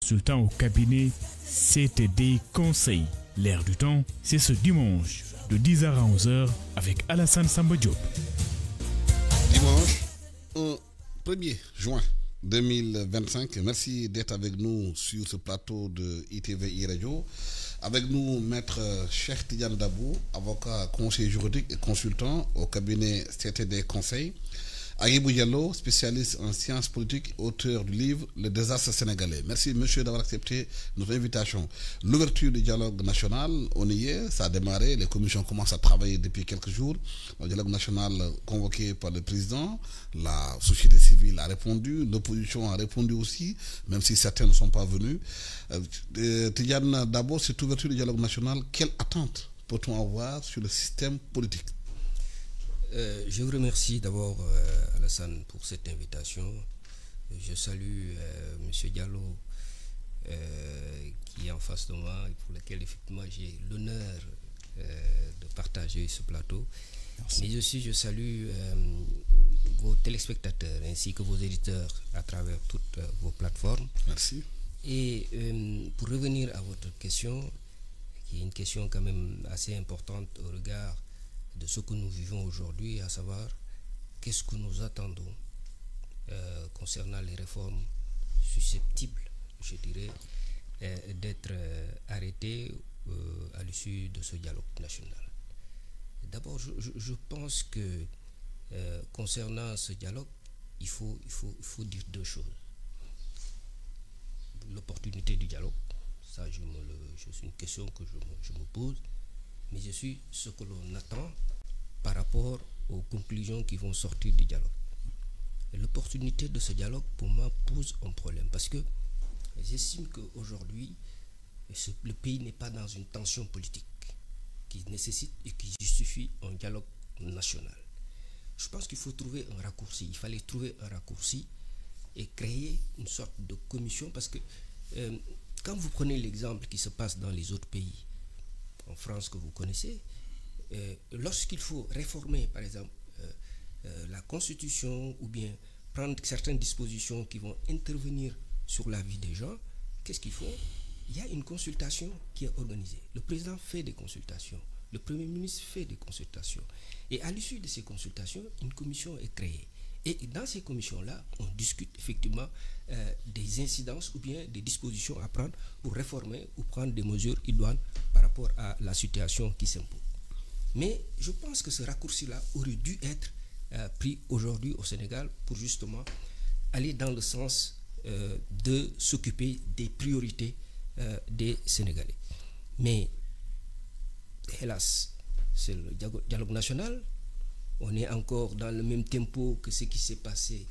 Consultant au cabinet CTD Conseil. L'air du temps, c'est ce dimanche de 10h à 11h avec Alassane Samba Diop. Dimanche 1er juin 2025. Merci d'être avec nous sur ce plateau de ITV Radio. Avec nous, maître Cheikh Tidiane Dabou, avocat, conseiller juridique et consultant au cabinet CTD Conseil. Agibou Diallo, spécialiste en sciences politiques, auteur du livre Le désastre sénégalais. Merci monsieur d'avoir accepté notre invitation. L'ouverture du dialogue national, on y est, ça a démarré, les commissions commencent à travailler depuis quelques jours. Le dialogue national convoqué par le président, la société civile a répondu, l'opposition a répondu aussi, même si certains ne sont pas venus. Tidiane, d'abord, cette ouverture du dialogue national, quelle attente peut-on avoir sur le système politique ? Je vous remercie d'abord, Alassane, pour cette invitation. Je salue M. Diallo, qui est en face de moi et pour lequel, effectivement, j'ai l'honneur de partager ce plateau. Merci. Mais aussi, je salue vos téléspectateurs ainsi que vos éditeurs à travers toutes vos plateformes. Merci. Et pour revenir à votre question, qui est une question quand même assez importante au regard de ce que nous vivons aujourd'hui, à savoir qu'est-ce que nous attendons concernant les réformes susceptibles, je dirais, d'être arrêtées à l'issue de ce dialogue national. D'abord, je pense que concernant ce dialogue, il faut dire deux choses. L'opportunité du dialogue, ça c'est une question que je me pose, mais je suis ce que l'on attend par rapport aux conclusions qui vont sortir du dialogue. Et l'opportunité de ce dialogue, pour moi, pose un problème, parce que j'estime qu'aujourd'hui, le pays n'est pas dans une tension politique qui nécessite et qui justifie un dialogue national. Je pense qu'il faut trouver un raccourci. Il fallait trouver un raccourci et créer une sorte de commission, parce que quand vous prenez l'exemple qui se passe dans les autres pays, en France que vous connaissez, lorsqu'il faut réformer, par exemple, la Constitution ou bien prendre certaines dispositions qui vont intervenir sur la vie des gens, qu'est-ce qu'il faut ? Il y a une consultation qui est organisée. Le président fait des consultations, le Premier ministre fait des consultations. Et à l'issue de ces consultations, une commission est créée. Et dans ces commissions-là, on discute effectivement des incidences ou bien des dispositions à prendre pour réformer ou prendre des mesures idoines par rapport à la situation qui s'impose. Mais je pense que ce raccourci-là aurait dû être pris aujourd'hui au Sénégal pour justement aller dans le sens de s'occuper des priorités des Sénégalais. Mais hélas, c'est le dialogue national. On est encore dans le même tempo que ce qui s'est passé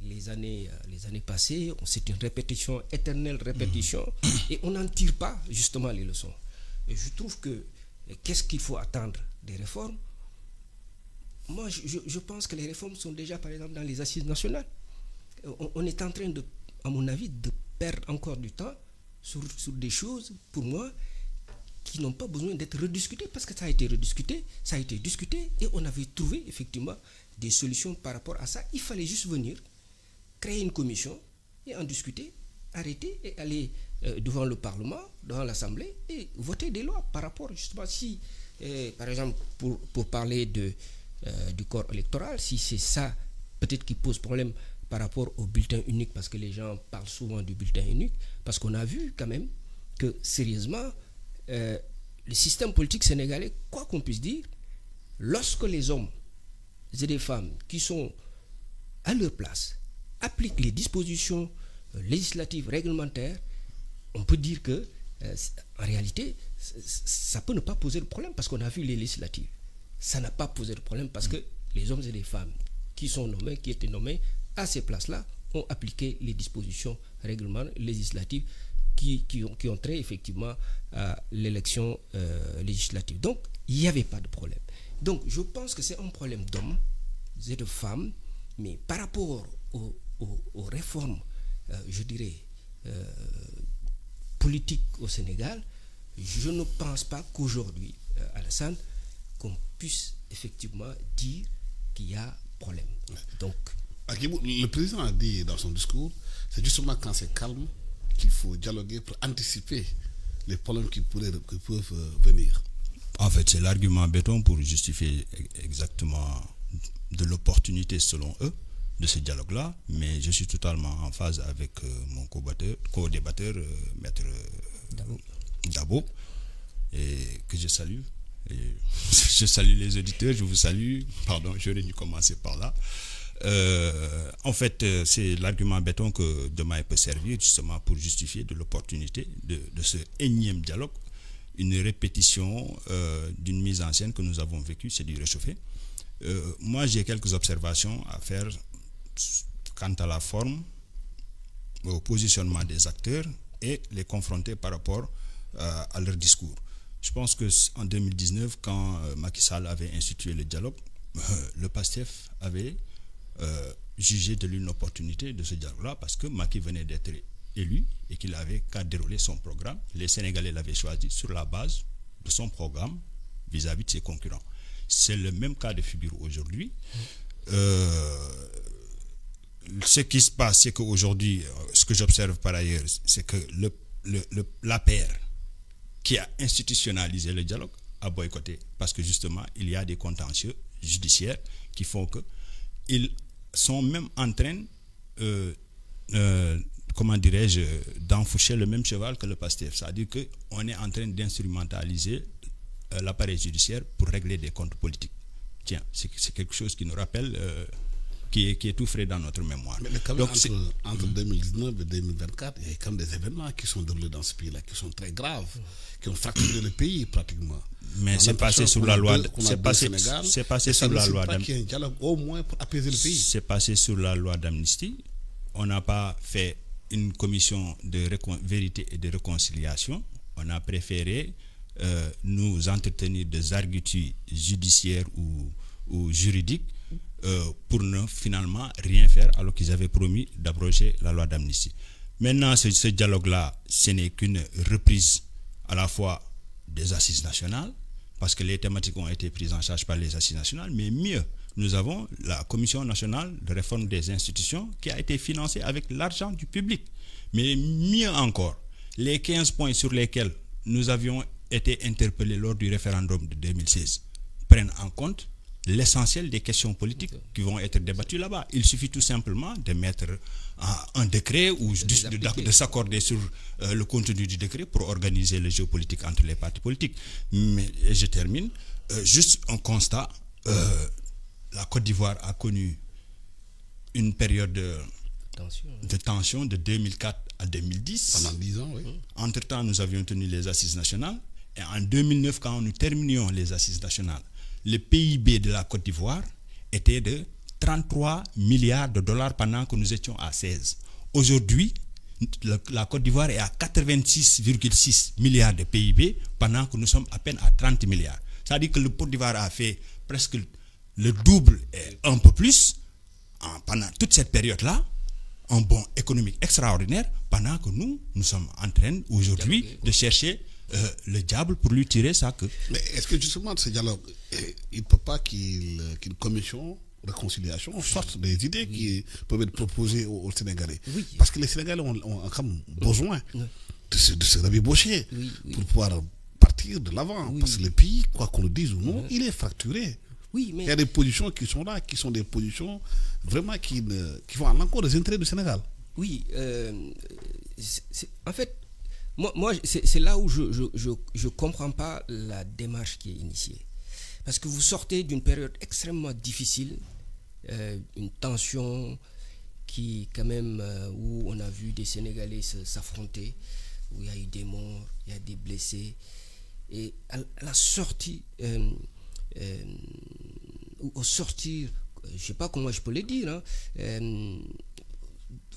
les années passées. C'est une répétition, éternelle répétition, et on n'en tire pas justement les leçons. Et je trouve que qu'est-ce qu'il faut attendre des réformes ? Moi, je pense que les réformes sont déjà, par exemple, dans les assises nationales. On est en train, à mon avis, de perdre encore du temps sur des choses, pour moi, qui n'ont pas besoin d'être rediscutées, parce que ça a été rediscuté, ça a été discuté, et on avait trouvé effectivement des solutions par rapport à ça. Il fallait juste venir, créer une commission, et en discuter, arrêter, et aller devant le Parlement, devant l'Assemblée, et voter des lois par rapport, justement, si, par exemple, pour parler du corps électoral, si c'est ça, peut-être qui pose problème par rapport au bulletin unique, parce que les gens parlent souvent du bulletin unique, parce qu'on a vu quand même que, sérieusement, le système politique sénégalais, quoi qu'on puisse dire, lorsque les hommes et les femmes qui sont à leur place appliquent les dispositions législatives, réglementaires, on peut dire que, en réalité, ça peut ne pas poser de problème, parce qu'on a vu les législatives. Ça n'a pas posé de problème, parce que les hommes et les femmes qui étaient nommés à ces places-là, ont appliqué les dispositions réglementaires législatives qui ont trait effectivement à l'élection législative. Donc, il n'y avait pas de problème. Donc, je pense que c'est un problème d'hommes et de femmes, mais par rapport aux réformes, je dirais, politiques au Sénégal, je ne pense pas qu'aujourd'hui, Alassane, qu'on puisse effectivement dire qu'il y a problème. Donc, le président a dit dans son discours, c'est justement quand c'est calme qu'il faut dialoguer pour anticiper les problèmes qui peuvent venir? En fait, c'est l'argument béton pour justifier exactement de l'opportunité, selon eux, de ce dialogue-là. Mais je suis totalement en phase avec mon co-débatteur, Maître Dabo, et que je salue. Et je salue les auditeurs, je vous salue. Pardon, j'aurais dû commencer par là. En fait, c'est l'argument béton que demain peut servir justement pour justifier de l'opportunité de ce énième dialogue, une répétition d'une mise en scène que nous avons vécue, c'est du réchauffé. Moi, j'ai quelques observations à faire quant à la forme, au positionnement des acteurs et les confronter par rapport à leur discours. Je pense qu'en 2019, quand Macky Sall avait institué le dialogue, le PASTEF avait jugé de l'opportunité de ce dialogue-là parce que Macky venait d'être élu et qu'il avait qu'à dérouler son programme. Les Sénégalais l'avaient choisi sur la base de son programme vis-à-vis de ses concurrents. C'est le même cas de figure aujourd'hui. Ce qui se passe, c'est qu'aujourd'hui, ce que j'observe par ailleurs, c'est que l'APR qui a institutionnalisé le dialogue a boycotté parce que justement, il y a des contentieux judiciaires qui font qu'ils sont même en train, comment dirais-je, d'enfourcher le même cheval que le PASTEF. C'est-à-dire qu'on est en train d'instrumentaliser l'appareil judiciaire pour régler des comptes politiques. Tiens, c'est quelque chose qui nous rappelle, qui est tout frais dans notre mémoire. Mais quand même, entre 2019 et 2024, il y a quand même des événements qui sont déroulés dans ce pays-là, qui sont très graves, qui ont fracturé le pays pratiquement. Mais c'est passé sous la loi. C'est passé sous la loi. Il y a un dialogue au moins pour apaiser le pays. C'est passé sous la loi d'amnistie. On n'a pas fait une commission de vérité et de réconciliation. On a préféré nous entretenir des arguties judiciaires ou juridiques pour ne finalement rien faire alors qu'ils avaient promis d'abroger la loi d'amnistie. Maintenant, ce dialogue-là, ce n'est qu'une reprise à la fois des assises nationales, parce que les thématiques ont été prises en charge par les assises nationales, mais mieux, nous avons la Commission nationale de réforme des institutions qui a été financée avec l'argent du public. Mais mieux encore, les 15 points sur lesquels nous avions été interpellés lors du référendum de 2016 prennent en compte l'essentiel des questions politiques qui vont être débattues là-bas. Il suffit tout simplement de mettre un décret ou de s'accorder sur le contenu du décret pour organiser le jeu politique entre les partis politiques. Mais je termine. Juste un constat. La Côte d'Ivoire a connu une période de tension de 2004 à 2010. Pendant 10 ans, oui. Entre-temps, nous avions tenu les assises nationales. Et en 2009, quand nous terminions les assises nationales, le PIB de la Côte d'Ivoire était de 33 milliards de dollars pendant que nous étions à 16. Aujourd'hui, la Côte d'Ivoire est à 86,6 milliards de PIB pendant que nous sommes à peine à 30 milliards. C'est-à-dire que le Côte d'Ivoire a fait presque le double et un peu plus pendant toute cette période-là, un bond économique extraordinaire, pendant que nous sommes en train aujourd'hui de chercher le diable pour lui tirer sa queue. Mais est-ce que justement ce dialogue, il ne peut pas qu'une commission réconciliation sorte des idées qui peuvent être proposées aux Sénégalais? Oui. Parce que les Sénégalais ont quand même besoin de se rabibocher pour pouvoir partir de l'avant. Parce que le pays, quoi qu'on le dise ou non, il est fracturé. Oui, mais... Il y a des positions qui sont là, qui sont des positions vraiment qui vont à l'encontre des intérêts du Sénégal. Oui, en fait, moi c'est là où je ne comprends pas la démarche qui est initiée. Parce que vous sortez d'une période extrêmement difficile, une tension qui, quand même, où on a vu des Sénégalais s'affronter, où il y a eu des morts, il y a des blessés. Et à la sortie, au sortir, je ne sais pas comment je peux le dire,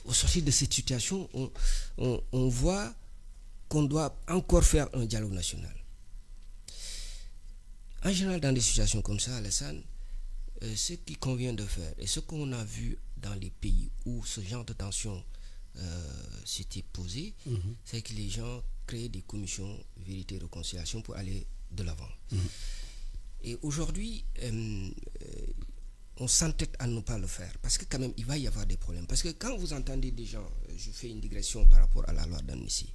au sortir de cette situation, on voit qu'on doit encore faire un dialogue national. En général, dans des situations comme ça, Alassane, ce qui convient de faire, et ce qu'on a vu dans les pays où ce genre de tension s'était posé, c'est que les gens créaient des commissions vérité et réconciliation pour aller de l'avant. Et aujourd'hui, on s'entête à ne pas le faire, parce que quand même, il va y avoir des problèmes. Parce que quand vous entendez des gens, je fais une digression par rapport à la loi d'amnistie.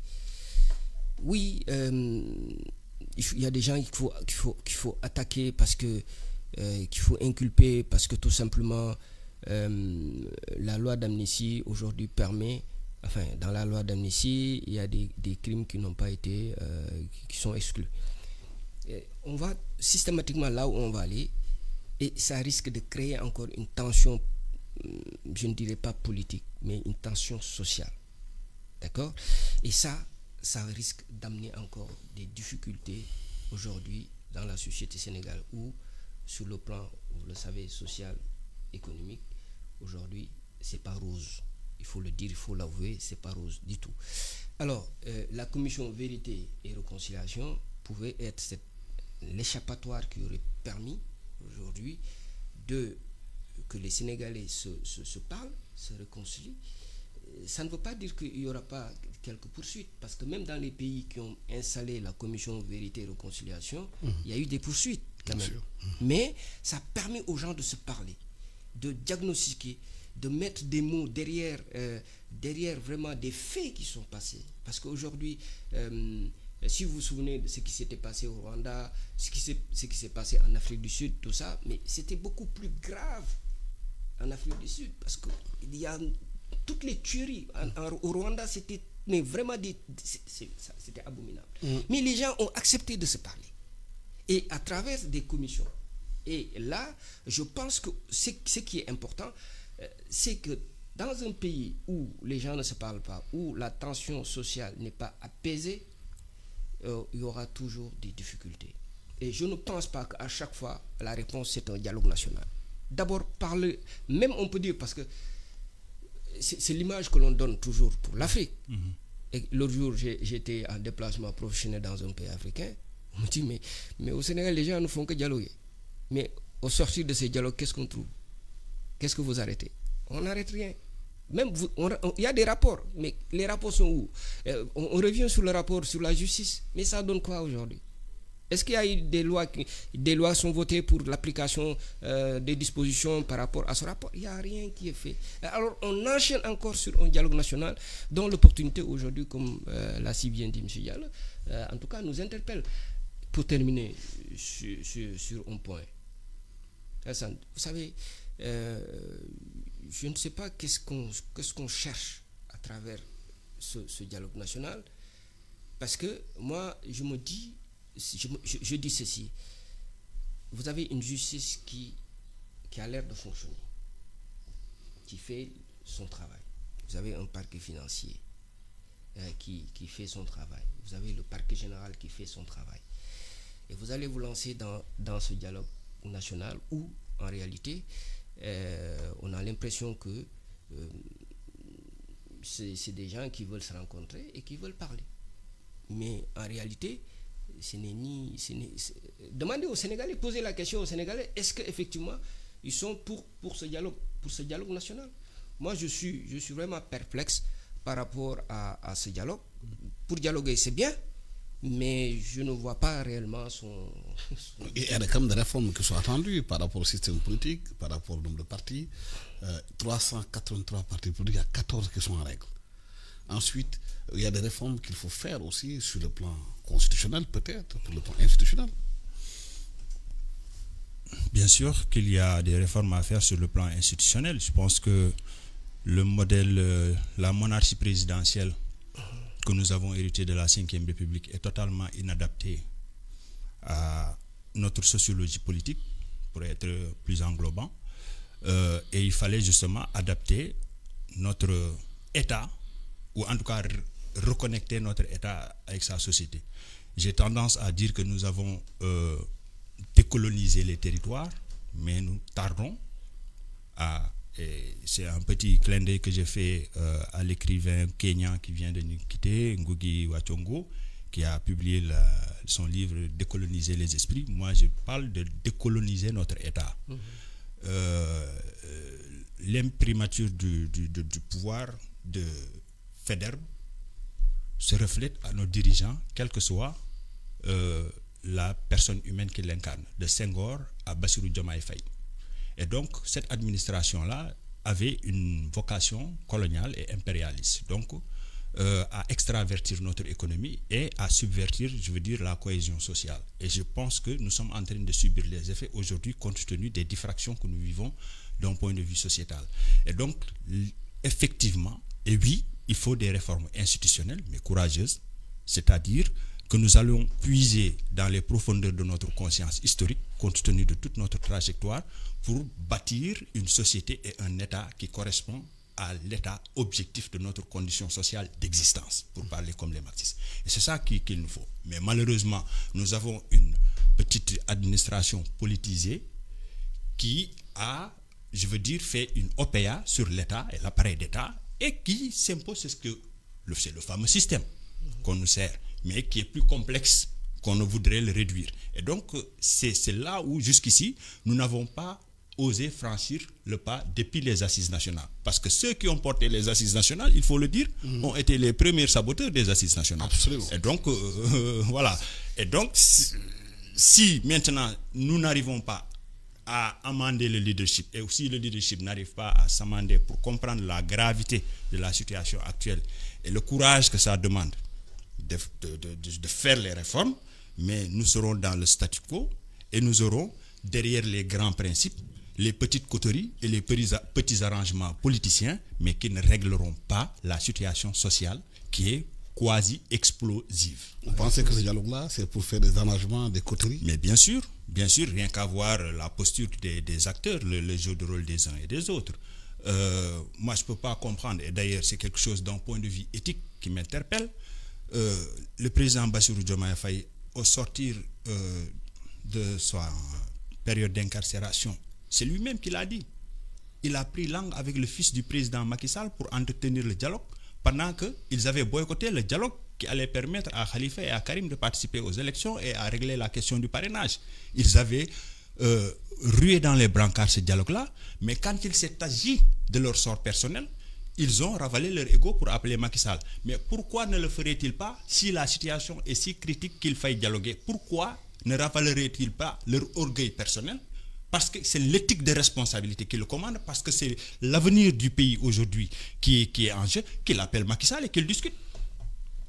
Oui, il y a des gens qu'il faut attaquer parce que qu'il faut inculper parce que tout simplement la loi d'amnistie aujourd'hui permet, enfin dans la loi d'amnistie il y a des crimes qui n'ont pas été qui sont exclus. Et on va systématiquement là où on va aller et ça risque de créer encore une tension, je ne dirais pas politique mais une tension sociale, d'accord, et ça risque d'amener encore des difficultés aujourd'hui dans la société sénégalaise où sur le plan, vous le savez, social, économique, aujourd'hui, c'est pas rose. Il faut le dire, il faut l'avouer, c'est pas rose du tout. Alors, la commission vérité et réconciliation pouvait être l'échappatoire qui aurait permis aujourd'hui que les Sénégalais se parlent, se réconcilient. Ça ne veut pas dire qu'il n'y aura pas quelques poursuites, parce que même dans les pays qui ont installé la commission vérité et réconciliation, il y a eu des poursuites quand même. Mais ça permet aux gens de se parler, de diagnostiquer, de mettre des mots derrière vraiment des faits qui sont passés. Parce qu'aujourd'hui, si vous vous souvenez de ce qui s'était passé au Rwanda, ce qui s'est passé en Afrique du Sud, tout ça, mais c'était beaucoup plus grave en Afrique du Sud, parce qu'il y a toutes les tueries au Rwanda, c'était mais vraiment c'était abominable. Mais les gens ont accepté de se parler. Et à travers des commissions. Et là, je pense que ce qui est important, c'est que dans un pays où les gens ne se parlent pas, où la tension sociale n'est pas apaisée, il y aura toujours des difficultés. Et je ne pense pas qu'à chaque fois, la réponse c'est un dialogue national. D'abord, parler, même on peut dire, parce que c'est l'image que l'on donne toujours pour l'Afrique. Et l'autre jour, j'étais en déplacement professionnel dans un pays africain. On me dit, mais au Sénégal, les gens ne font que dialoguer. Mais au sortir de ces dialogues, qu'est-ce qu'on trouve? Qu'est-ce que vous arrêtez? On n'arrête rien. Même il y a des rapports, mais les rapports sont où? On revient sur le rapport sur la justice, mais ça donne quoi aujourd'hui? Est-ce qu'il y a eu des lois sont votées pour l'application des dispositions par rapport à ce rapport? Il n'y a rien qui est fait. Alors on enchaîne encore sur un dialogue national dont l'opportunité aujourd'hui, comme l'a si bien dit M. Diallo, en tout cas nous interpelle. Pour terminer sur un point, vous savez, je ne sais pas qu'est-ce qu'on cherche à travers ce dialogue national, parce que moi je me dis, je dis ceci: vous avez une justice qui a l'air de fonctionner, qui fait son travail. Vous avez un parquet financier qui fait son travail. Vous avez le parquet général qui fait son travail. Et vous allez vous lancer dans ce dialogue national où, en réalité, on a l'impression que c'est des gens qui veulent se rencontrer et qui veulent parler. Mais en réalité, demandez aux Sénégalais, posez la question aux Sénégalais, est-ce qu'effectivement ils sont pour ce dialogue national? Moi je suis vraiment perplexe par rapport à ce dialogue. Pour dialoguer c'est bien, mais je ne vois pas réellement son... Il y a quand même des réformes qui sont attendues par rapport au système politique, par rapport au nombre de partis. 383 partis politiques, il y a 14 qui sont en règle. Ensuite, il y a des réformes qu'il faut faire aussi sur le plan constitutionnel, peut-être, pour le plan institutionnel. Bien sûr qu'il y a des réformes à faire sur le plan institutionnel. Je pense que le modèle, la monarchie présidentielle que nous avons hérité de la Ve République est totalement inadapté à notre sociologie politique, pour être plus englobant. Et il fallait justement adapter notre État, ou en tout cas reconnecter notre État avec sa société. J'ai tendance à dire que nous avons décolonisé les territoires, mais nous tardons à... C'est un petit clin d'œil que j'ai fait à l'écrivain kényan qui vient de nous quitter, Ngugi wa Thiong'o, qui a publié son livre « Décoloniser les esprits ». Moi, je parle de décoloniser notre État. L'imprimature du pouvoir de Faidherbe se reflète à nos dirigeants, quelle que soit la personne humaine qui l'incarne, de Senghor à Bassirou Diomaye Faye. Et donc, cette administration-là avait une vocation coloniale et impérialiste. Donc, à extravertir notre économie et à subvertir, je veux dire, la cohésion sociale. Et je pense que nous sommes en train de subir les effets aujourd'hui compte tenu des diffractions que nous vivons d'un point de vue sociétal. Et donc, effectivement, et oui, il faut des réformes institutionnelles, mais courageuses, c'est-à-dire que nous allons puiser dans les profondeurs de notre conscience historique, compte tenu de toute notre trajectoire, pour bâtir une société et un État qui correspond à l'état objectif de notre condition sociale d'existence, pour parler comme les marxistes. Et c'est ça qu'il nous faut. Mais malheureusement, nous avons une petite administration politisée qui a, je veux dire, fait une OPA sur l'État et l'appareil d'État et qui s'impose, c'est le fameux système qu'on nous sert, mais qui est plus complexe qu'on ne voudrait le réduire. Et donc, c'est là où, jusqu'ici, nous n'avons pas osé franchir le pas depuis les assises nationales. Parce que ceux qui ont porté les assises nationales, il faut le dire, ont été les premiers saboteurs des assises nationales. Absolument. Et donc, voilà. Et donc, si maintenant nous n'arrivons pas à amender le leadership, et aussi le leadership n'arrive pas à s'amender pour comprendre la gravité de la situation actuelle et le courage que ça demande de faire les réformes, mais nous serons dans le statu quo et nous aurons derrière les grands principes les petites coteries et les petits arrangements politiciens, mais qui ne régleront pas la situation sociale qui est quasi explosive. Vous pensez que ce dialogue-là, c'est pour faire des arrangements, des coteries? Mais bien sûr, rien qu'à voir la posture des acteurs, le jeu de rôle des uns et des autres. Moi, je ne peux pas comprendre, et d'ailleurs, c'est quelque chose d'un point de vue éthique qui m'interpelle. Le président Bassirou Diomaye Faye, au sortir de sa période d'incarcération, c'est lui-même qui l'a dit. Il a pris langue avec le fils du président Macky Sall pour entretenir le dialogue, pendant qu'ils avaient boycotté le dialogue qui allait permettre à Khalifa et à Karim de participer aux élections et à régler la question du parrainage. Ils avaient rué dans les brancards ce dialogue-là, mais quand il s'est agi de leur sort personnel, ils ont ravalé leur ego pour appeler Macky Sall. Mais pourquoi ne le ferait-il pas si la situation est si critique qu'il faille dialoguer? Pourquoi ne ravaleraient-ils pas leur orgueil personnel? Parce que c'est l'éthique de responsabilité qui le commande, parce que c'est l'avenir du pays aujourd'hui qui est en jeu, qu'il appelle Macky Sall et qu'il discute.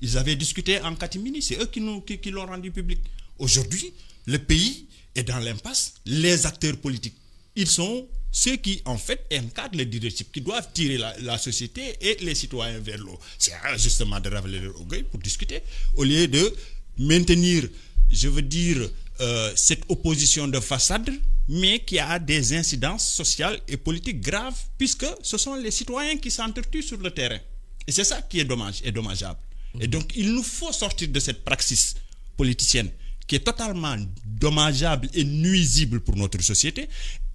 Ils avaient discuté en catimini, c'est eux qui l'ont rendu public. Aujourd'hui, le pays est dans l'impasse. Les acteurs politiques, ils sont ceux qui, en fait, encadrent le leadership, qui doivent tirer la société et les citoyens vers l'eau. C'est justement de ravaler leur orgueil pour discuter, au lieu de maintenir, je veux dire, cette opposition de façade, mais qui a des incidences sociales et politiques graves, puisque ce sont les citoyens qui s'entretuent sur le terrain. Et c'est ça qui est dommage et dommageable. Et donc, il nous faut sortir de cette praxis politicienne qui est totalement dommageable et nuisible pour notre société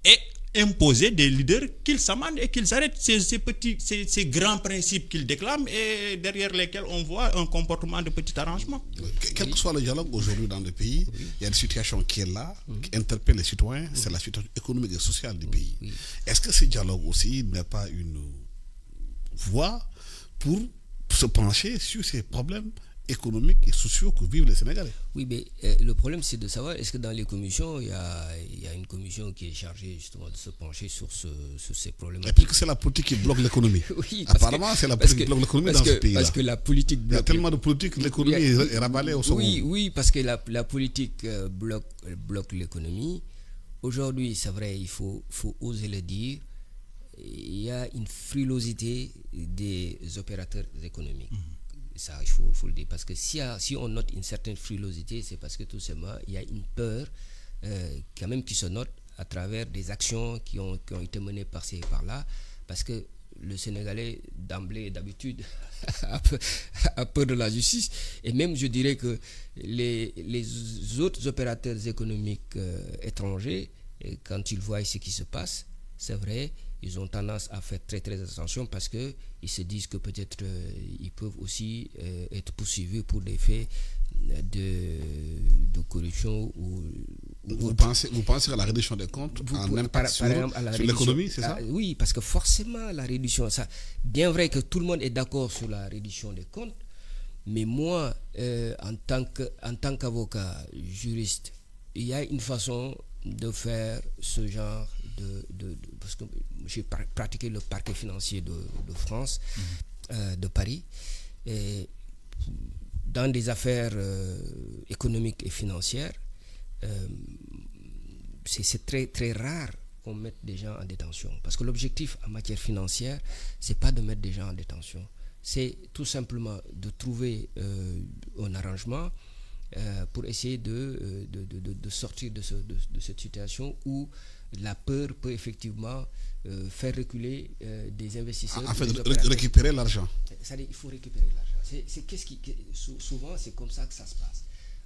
et imposer des leaders qu'ils s'amendent et qu'ils arrêtent ces grands principes qu'ils déclament et derrière lesquels on voit un comportement de petit arrangement. Quel que soit le dialogue aujourd'hui dans le pays, il y a une situation qui est là, qui interpelle les citoyens, c'est la situation économique et sociale du pays. Est-ce que ce dialogue aussi n'est pas une voie pour se pencher sur ces problèmes économiques et sociaux que vivent les Sénégalais? Oui, mais le problème, c'est de savoir, est-ce que dans les commissions, il y a une commission qui est chargée justement de se pencher sur ces problèmes. Et puis que c'est la politique qui bloque l'économie. Oui, apparemment, c'est la politique qui bloque l'économie dans ce pays-là. Parce que la politique bloque. Il y a tellement de politique, l'économie est ravalée au sommet. Oui, parce que la politique bloque l'économie. Aujourd'hui, c'est vrai, il faut oser le dire, il y a une frilosité des opérateurs économiques. Ça, il faut le dire, parce que si on note une certaine frilosité, c'est parce que tout simplement, il y a une peur quand même qui se note à travers des actions qui ont été menées par-ci et par-là, parce que le Sénégalais, d'emblée, d'habitude, a peur de la justice, et même, je dirais que les autres opérateurs économiques étrangers, quand ils voient ce qui se passe, c'est vrai, ils ont tendance à faire très très attention parce qu'ils se disent que peut-être ils peuvent aussi être poursuivis pour des faits de corruption. Vous pensez à la réduction des comptes en impact sur l'économie, c'est ça? Oui, parce que forcément la réduction, ça, bien vrai que tout le monde est d'accord sur la réduction des comptes, mais moi, en tant qu'avocat, juriste, il y a une façon de faire ce genre parce que j'ai pratiqué le parquet financier de France, de Paris, et dans des affaires économiques et financières, c'est très très rare qu'on mette des gens en détention, parce que l'objectif en matière financière, c'est pas de mettre des gens en détention, c'est tout simplement de trouver un arrangement pour essayer de sortir de cette situation où la peur peut effectivement faire reculer des investisseurs. En fait, récupérer l'argent. C'est-à-dire, il faut récupérer l'argent. Souvent, c'est comme ça que ça se passe.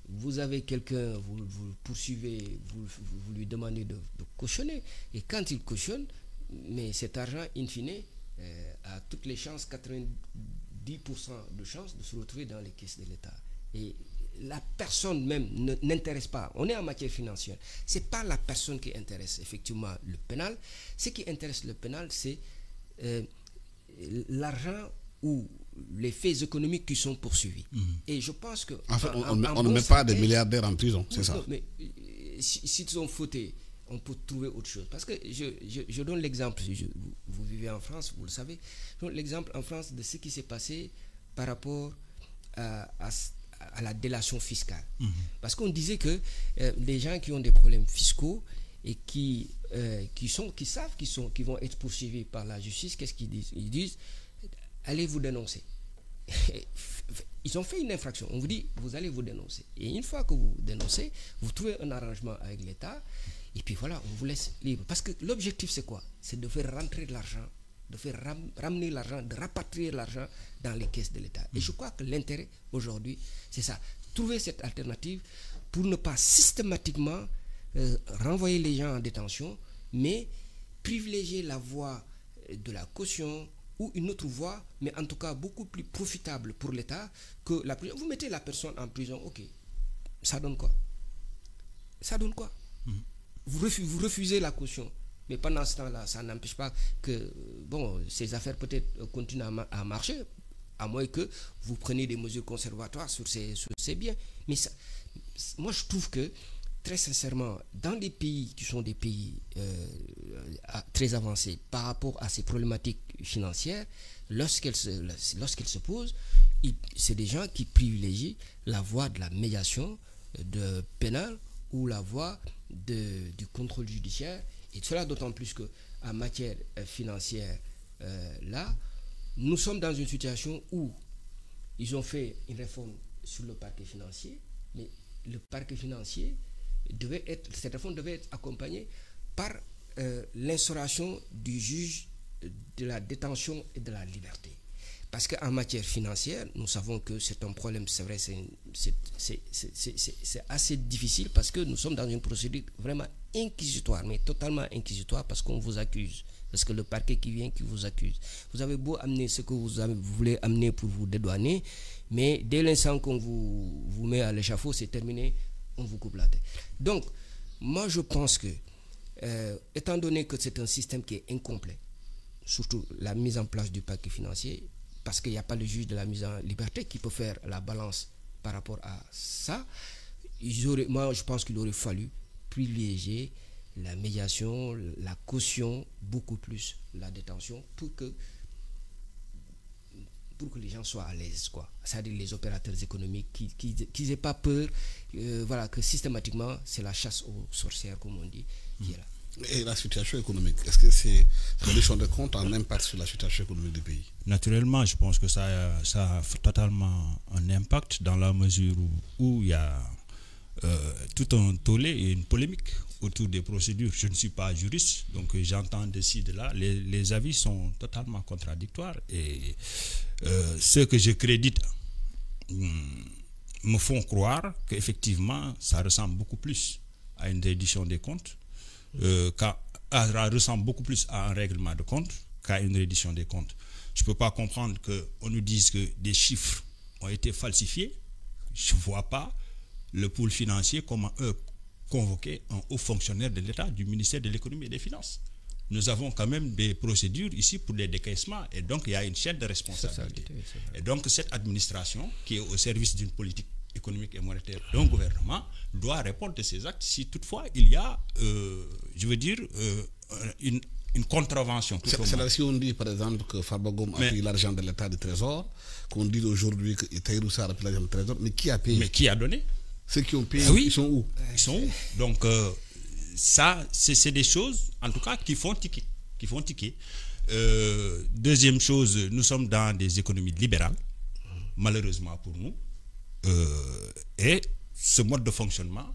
Vous avez quelqu'un, vous le poursuivez, vous lui demandez de cautionner. Et quand il cautionne, mais cet argent, in fine, a toutes les chances, 90% de chances de se retrouver dans les caisses de l'État. Et la personne même n'intéresse pas. On est en matière financière. Ce n'est pas la personne qui intéresse effectivement le pénal. Ce qui intéresse le pénal, c'est l'argent ou les faits économiques qui sont poursuivis. Et je pense que... En fait, on ne met pas des milliardaires en prison, c'est ça. Non, mais s'ils sont fautés, on peut trouver autre chose. Parce que je donne l'exemple, vous vivez en France, vous le savez, je donne l'exemple en France de ce qui s'est passé par rapport à la délation fiscale. Parce qu'on disait que les gens qui ont des problèmes fiscaux et qui savent qu'ils vont être poursuivis par la justice, qu'est-ce qu'ils disent? Ils disent, allez vous dénoncer. Ils ont fait une infraction. On vous dit, vous allez vous dénoncer. Et une fois que vous dénoncez, vous trouvez un arrangement avec l'État, et puis voilà, on vous laisse libre. Parce que l'objectif, c'est quoi? C'est de faire rentrer de l'argent, de faire ramener l'argent, de rapatrier l'argent dans les caisses de l'État. Et je crois que l'intérêt aujourd'hui, c'est ça. Trouver cette alternative pour ne pas systématiquement renvoyer les gens en détention, mais privilégier la voie de la caution ou une autre voie, mais en tout cas beaucoup plus profitable pour l'État que la prison. Vous mettez la personne en prison, ok, ça donne quoi? Ça donne quoi? Vous refusez la caution. Mais pendant ce temps-là, ça n'empêche pas que ces affaires peut-être continuent à marcher, à moins que vous preniez des mesures conservatoires sur ces biens. Mais ça, moi, je trouve que, très sincèrement, dans les pays qui sont des pays très avancés par rapport à ces problématiques financières, lorsqu'elles se posent, c'est des gens qui privilégient la voie de la médiation de pénal ou la voie du contrôle judiciaire. Et cela d'autant plus qu'en matière financière, là, nous sommes dans une situation où ils ont fait une réforme sur le parquet financier, mais le parquet financier cette réforme devait être accompagnée par l'instauration du juge de la détention et de la liberté. Parce qu'en matière financière, nous savons que c'est un problème, c'est vrai, c'est assez difficile parce que nous sommes dans une procédure vraiment inquisitoire, mais totalement inquisitoire parce qu'on vous accuse. Parce que le parquet qui vient, qui vous accuse. Vous avez beau amener ce que vous voulez amener pour vous dédouaner, mais dès l'instant qu'on vous met à l'échafaud, c'est terminé, on vous coupe la tête. Donc, moi je pense que, étant donné que c'est un système qui est incomplet, surtout la mise en place du parquet financier, parce qu'il n'y a pas le juge de la mise en liberté qui peut faire la balance par rapport à ça, moi je pense qu'il aurait fallu privilégier la médiation, la caution, beaucoup plus la détention pour que les gens soient à l'aise, quoi. C'est-à-dire les opérateurs économiques qui n'aient pas peur, voilà, que systématiquement c'est la chasse aux sorcières, comme on dit, qui est là. Et la situation économique, est-ce que c'est réduction de compte a un impact sur la situation économique du pays? Naturellement, je pense que ça a totalement un impact dans la mesure où il y a tout un tollé et une polémique autour des procédures. Je ne suis pas juriste, donc j'entends de ci, de là. Les avis sont totalement contradictoires et ceux que je crédite me font croire qu'effectivement, ça ressemble beaucoup plus à une reddition des comptes, ressemble beaucoup plus à un règlement de compte qu'à une reddition des comptes. Je ne peux pas comprendre qu'on nous dise que des chiffres ont été falsifiés. Je ne vois pas le pôle financier comment convoquer un haut fonctionnaire de l'État, du ministère de l'économie et des finances. Nous avons quand même des procédures ici pour les décaissements et donc il y a une chaîne de responsabilité. Et donc cette administration qui est au service d'une politique économique et monétaire d'un gouvernement doit répondre de ses actes si toutefois il y a, une contravention. C'est là si on dit par exemple que Farba Ngom a payé l'argent de l'État du Trésor, qu'on dit aujourd'hui que Tahirou Sarr a payé l'argent du Trésor, mais qui a payé? Mais qui a donné? Ceux qui ont payé, ils sont où? Ils sont où? Donc ça, c'est des choses, en tout cas, qui font tiquer. Deuxième chose, nous sommes dans des économies libérales, malheureusement pour nous, et ce mode de fonctionnement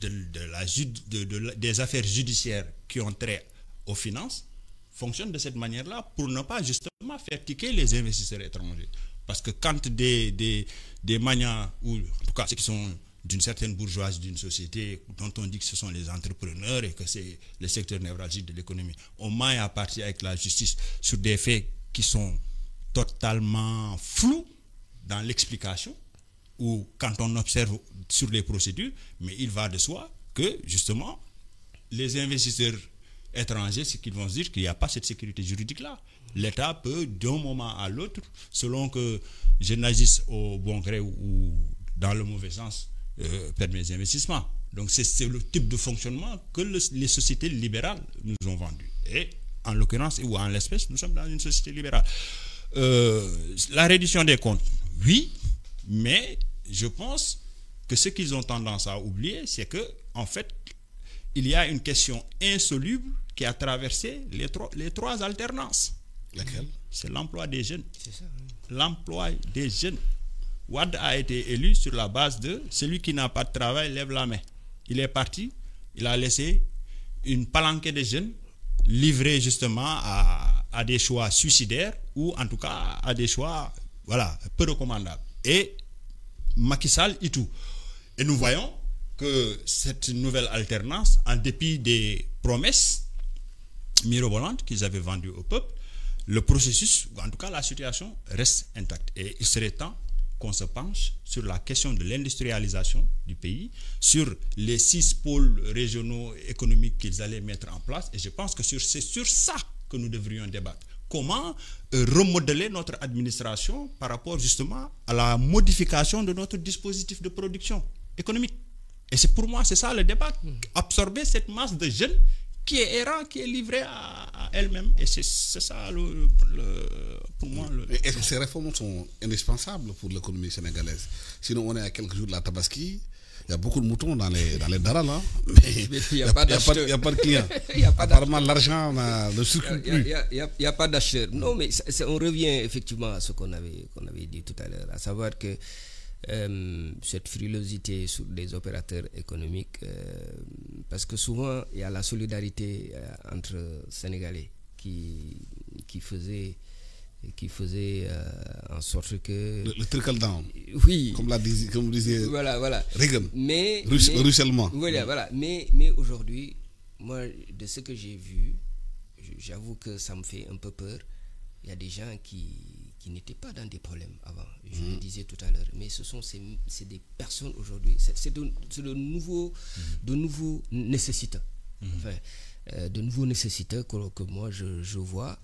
des affaires judiciaires qui ont trait aux finances fonctionne de cette manière-là pour ne pas justement faire tiquer les investisseurs étrangers. Parce que quand des magnats, ou en tout cas ceux qui sont d'une certaine bourgeoisie d'une société dont on dit que ce sont les entrepreneurs et que c'est le secteur névralgique de l'économie, on maille à partir avec la justice sur des faits qui sont totalement flous dans l'explication ou quand on observe sur les procédures, mais il va de soi que justement les investisseurs étrangers, c'est qu'ils vont se dire qu'il n'y a pas cette sécurité juridique-là. L'État peut d'un moment à l'autre, selon que je n'agisse au bon gré ou dans le mauvais sens, perdre mes investissements. Donc c'est le type de fonctionnement que les sociétés libérales nous ont vendu. Et en l'occurrence, ou en l'espèce, nous sommes dans une société libérale. La reddition des comptes, oui, mais je pense que ce qu'ils ont tendance à oublier, c'est que en fait, il y a une question insoluble qui a traversé les trois alternances. Laquelle? C'est l'emploi des jeunes. C'est ça. L'emploi des jeunes. Wade a été élu sur la base de celui qui n'a pas de travail lève la main. Il est parti, il a laissé une palanquée de jeunes livrés justement à des choix suicidaires ou en tout cas à des choix peu recommandables. Et Macky Sall et tout. Et nous voyons que cette nouvelle alternance, en dépit des promesses mirobolantes qu'ils avaient vendues au peuple, le processus, ou en tout cas la situation, reste intacte. Et il serait temps qu'on se penche sur la question de l'industrialisation du pays, sur les 6 pôles régionaux économiques qu'ils allaient mettre en place. Et je pense que c'est sur ça que nous devrions débattre. Comment remodeler notre administration par rapport justement à la modification de notre dispositif de production économique. Et c'est pour moi, c'est ça le débat. Absorber cette masse de jeunes qui est errant, qui est livrée à elle-même. Et c'est ça pour moi. Est-ce que ces réformes sont indispensables pour l'économie sénégalaise? Sinon, on est à quelques jours de la Tabaski. Il y a beaucoup de moutons dans les daras, là. Mais il n'y a pas de clients. Apparemment, l'argent, ne circule plus. Il n'y a pas d'acheteurs. Non, mais on revient effectivement à ce qu'on avait dit tout à l'heure, à savoir que cette frilosité sur les opérateurs économiques, parce que souvent, il y a la solidarité entre Sénégalais qui faisait en sorte que le trickle down, oui, comme disait voilà Reagan, mais ruissellement. Voilà, mais aujourd'hui, moi, de ce que j'ai vu, j'avoue que ça me fait un peu peur. Il y a des gens qui n'étaient pas dans des problèmes avant, je le disais tout à l'heure, mais c'est des personnes aujourd'hui, c'est de nouveaux nécessiteux, de nouveaux nécessiteux que moi je vois.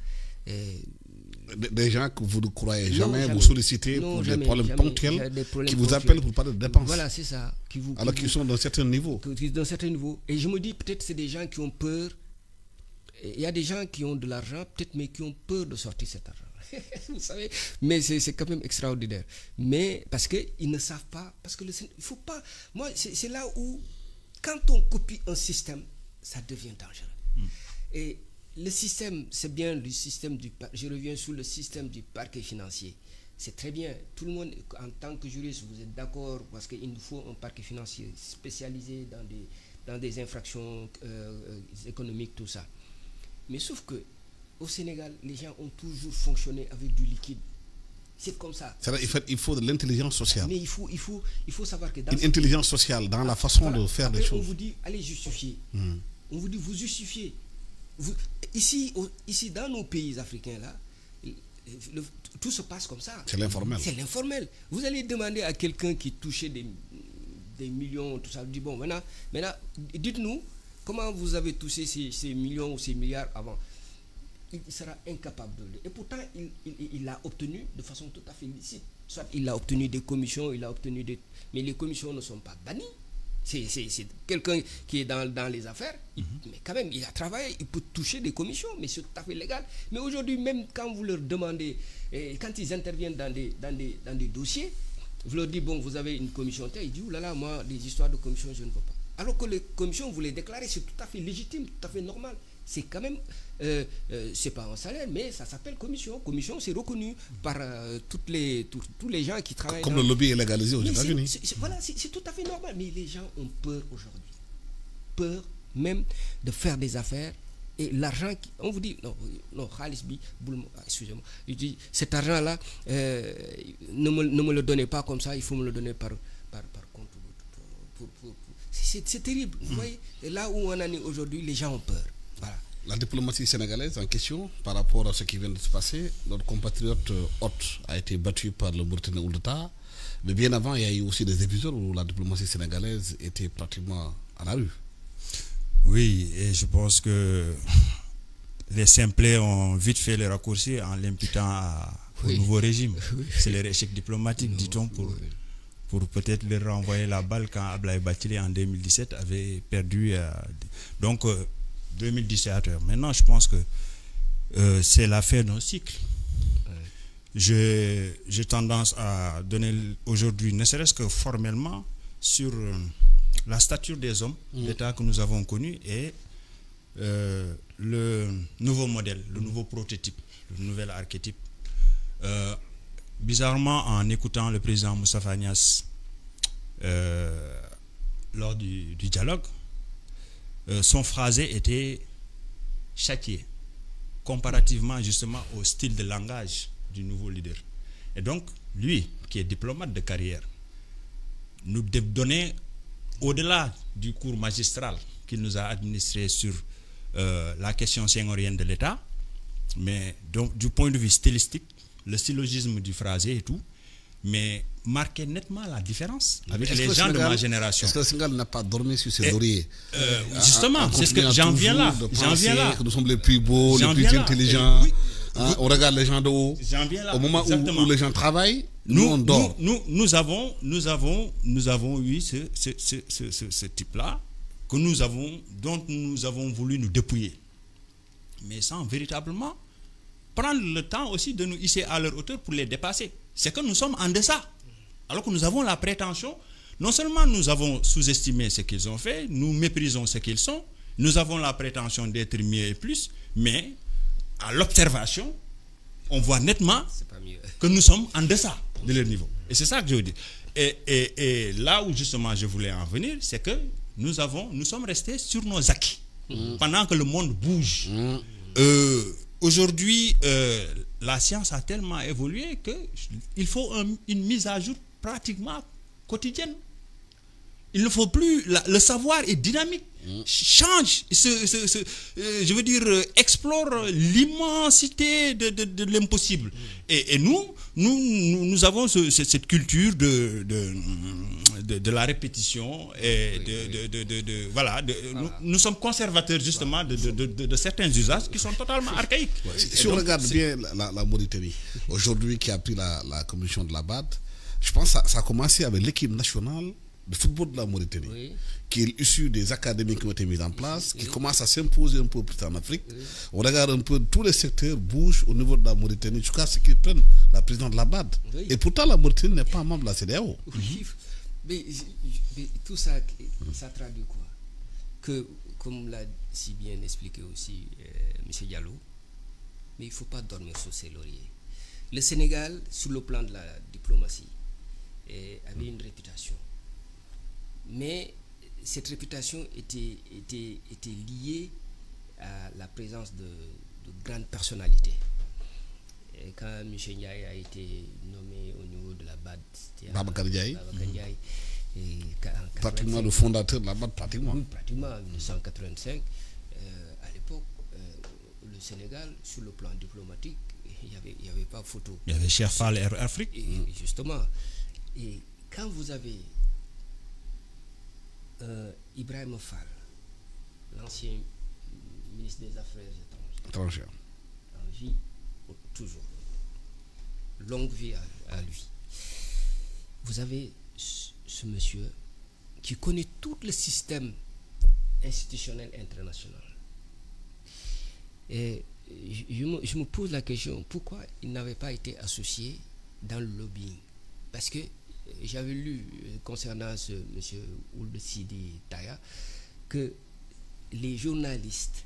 Des gens que vous ne croyez jamais, vous sollicitez pour des problèmes ponctuels, qui vous appellent pour parler de dépenses. Voilà, c'est ça. Alors qu'ils sont d'un certain niveau. Et je me dis, peut-être c'est des gens qui ont peur. Il y a des gens qui ont de l'argent, peut-être, mais qui ont peur de sortir cet argent. Vous savez, mais c'est quand même extraordinaire. Mais parce qu'ils ne savent pas, parce que il faut pas. Moi, c'est là où, quand on copie un système, ça devient dangereux. Et le système, c'est bien le système je reviens sur le système du parquet financier. C'est très bien. Tout le monde, en tant que juriste, vous êtes d'accord parce qu'il nous faut un parquet financier spécialisé dans des infractions économiques, tout ça. Mais sauf que au Sénégal, les gens ont toujours fonctionné avec du liquide. C'est comme ça. Il faut de l'intelligence sociale. Mais il faut savoir que une intelligence sociale dans la façon de faire les choses. On vous dit, allez justifier. On vous dit, vous justifiez. Ici, dans nos pays africains, là, tout se passe comme ça. C'est l'informel. C'est l'informel. Vous allez demander à quelqu'un qui touchait des millions, tout ça, dit, bon, maintenant, dites-nous, comment vous avez touché ces millions ou ces milliards avant? Il sera incapable de le. Et pourtant, il l'a obtenu de façon tout à fait licite. Soit il a obtenu des commissions, il a obtenu des. Mais les commissions ne sont pas bannies. C'est quelqu'un qui est dans les affaires, mais quand même, il a travaillé, il peut toucher des commissions, mais c'est tout à fait légal. Mais aujourd'hui, même quand vous leur demandez, quand ils interviennent dans des dossiers, vous leur dites, bon, vous avez une commission, ils disent, oulala, moi, des histoires de commission, je ne veux pas. Alors que les commissions, vous les déclarez, c'est tout à fait légitime, tout à fait normal. C'est quand même, c'est pas un salaire, mais ça s'appelle commission. Commission, c'est reconnu par tous les gens qui travaillent. Comme le lobby est légalisé aux États-Unis. Voilà, c'est tout à fait normal. Mais les gens ont peur aujourd'hui. Peur même de faire des affaires. Et l'argent, on vous dit, non, Khalisbi, excusez-moi, il dit, cet argent-là, ne me le donnez pas comme ça, il faut me le donner par compte. C'est terrible. Vous voyez, et là où on en est aujourd'hui, les gens ont peur. Voilà. La diplomatie sénégalaise en question, par rapport à ce qui vient de se passer, notre compatriote Hott a été battu par le Mauritanie Oulta. Mais bien avant, il y a eu aussi des épisodes où la diplomatie sénégalaise était pratiquement à la rue. Oui, et je pense que les simplets ont vite fait le raccourci en l'imputant au nouveau régime. C'est leur échec diplomatique, dit-on, pour peut-être leur renvoyer la balle quand Ablaye Bathily en 2017 avait perdu. Donc, 2017. Maintenant, je pense que c'est l'affaire d'un cycle. J'ai tendance à donner aujourd'hui, ne serait-ce que formellement, sur la stature des hommes d'État que nous avons connus et le nouveau modèle, le nouveau prototype, le nouvel archétype. Bizarrement, en écoutant le président Moustapha Niasse lors du dialogue, son phrasé était châtié, comparativement justement au style de langage du nouveau leader. Et donc, lui, qui est diplomate de carrière, nous donnait, au-delà du cours magistral qu'il nous a administré sur la question senghorienne de l'État, mais donc du point de vue stylistique, le syllogisme du phrasé et tout, mais marquait nettement la différence avec les gens de ma génération. Est-ce que le Sénégal n'a pas dormi sur ses lauriers? Justement, c'est ce que j'en viens là. Que nous sommes les plus beaux, les plus intelligents. On regarde les gens de haut. Au moment où les gens travaillent, nous on dort. Nous avons eu ce type-là dont nous avons voulu nous dépouiller, mais sans véritablement prendre le temps aussi de nous hisser à leur hauteur pour les dépasser. C'est que nous sommes en deçà. Alors que nous avons la prétention, non seulement nous avons sous-estimé ce qu'ils ont fait, nous méprisons ce qu'ils sont, nous avons la prétention d'être mieux et plus, mais à l'observation, on voit nettement que nous sommes en deçà de leur niveau. Et c'est ça que je veux dire. Et là où justement je voulais en venir, c'est que nous sommes restés sur nos acquis pendant que le monde bouge. Aujourd'hui, la science a tellement évolué qu'il faut une mise à jour pratiquement quotidienne. Il ne faut plus... le savoir est dynamique, change, je veux dire, explore l'immensité de l'impossible. Et nous avons cette culture de la répétition et nous sommes conservateurs justement de certains usages qui sont totalement archaïques. Si on regarde bien la Mauritanie, aujourd'hui qui a pris la commission de la BAD, je pense que ça a commencé avec l'équipe nationale de football de la Mauritanie, qui est issue des académies qui ont été mises en place, qui commence à s'imposer un peu plus en Afrique. On regarde un peu, tous les secteurs bougent au niveau de la Mauritanie jusqu'à ce qu'ils prennent la présidence de la BAD. Et pourtant, la Mauritanie n'est pas membre de la CEDEAO. Mais tout ça, ça traduit quoi? Que, comme l'a si bien expliqué aussi M. Diallo, mais il ne faut pas dormir sur ses lauriers. Le Sénégal, sur le plan de la diplomatie, avait une réputation. Mais cette réputation était liée à la présence de grandes personnalités. Et quand Michel Ndiaye a été nommé au niveau de la BAD, Babacar Ndiaye, pratiquement le fondateur de la BAD, pratiquement. Oui, pratiquement, en 1985. À l'époque, le Sénégal, sur le plan diplomatique, il n'y avait pas photo. Il y avait Cheikh Fall Air Afrique. Justement. Et quand vous avez Ibrahim Fall, l'ancien ministre des Affaires étrangères, en vie, toujours, longue vie à lui. Vous avez ce monsieur qui connaît tout le système institutionnel international. Et je me pose la question, pourquoi il n'avait pas été associé dans le lobbying? Parce que j'avais lu concernant ce monsieur Ould Sidi Taya que les journalistes,